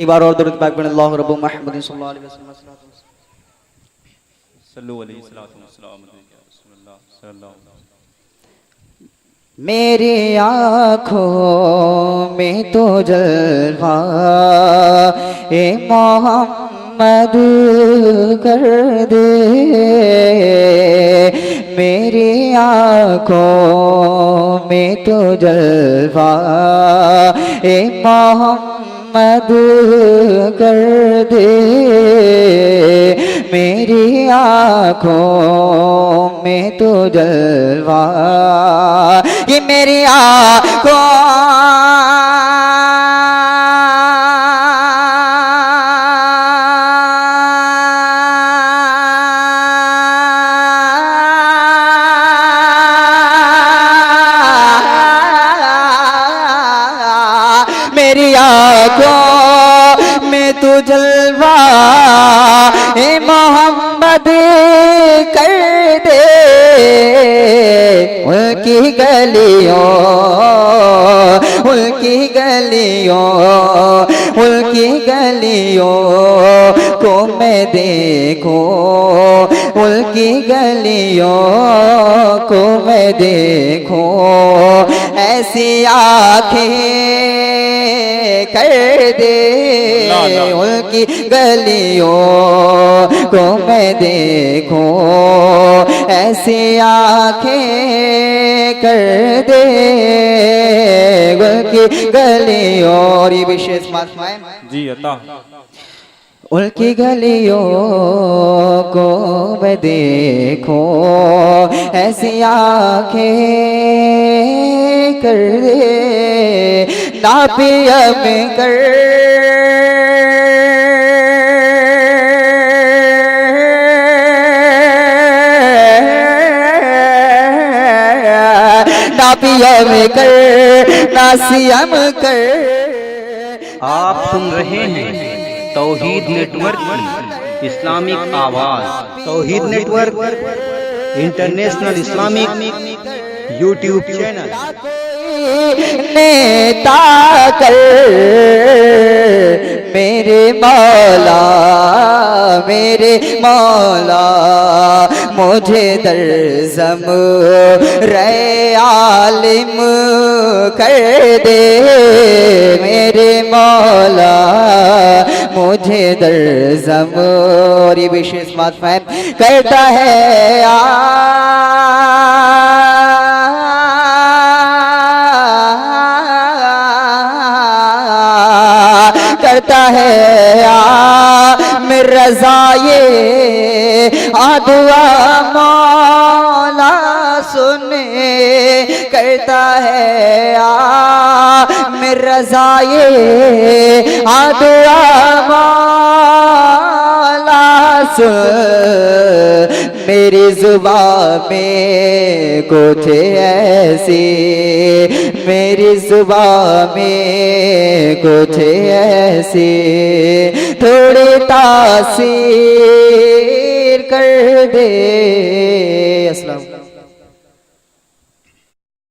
बार और दुरूद पाक पढ़ें अल्लाहु रब्बु मुहम्मद सल्लल्लाहु अलैहि वसल्लम सल्लु अलैहि सल्लल्लाहु अलैहि। मेरी आँखों में तो जलवा ए मोहम्मद कर दे, मेरी आँखों में तो जलवा ए मोहम्मद कर दे, मेरी आँखों में तो जलवा, ये मेरी आँखों मेरी आँखों में तू जलवा ए मोहम्मद कर दे, उनकी गलियों उनकी गलियों उनकी गलियों को मैं देखूं, उनकी गलियों को मैं देखूं, ऐसी आँखें कर दे, उनकी गलियों को मैं देखूं, ऐसी आँखें कर दे, उनकी गलियों। और ये विशेष मात्माएं जी अता। उनकी गलियों को मैं देखूं, ऐसी आँखें कर दे, नापिया में कर नापिया में कर नासियम कर। आप सुन रहे हैं तौहीद नेटवर्क की इस्लामिक आवाज। Tauheed network international Islamic YouTube channel. नेता कर मेरे मौला मुझे दरज़म रे आलिम कर दे, मेरे मौला मुझे दरज़म। और ये विशेष बात फहम करता है करता है मेरा रज़ाए आदुआ मौला सुने, करता है मेरा रज़ाए आदुआ मौला सुन, मेरी जुबान में कुछ ऐसी, मेरी जुबान में कुछ ऐसी थोड़ी तासीर कर दे,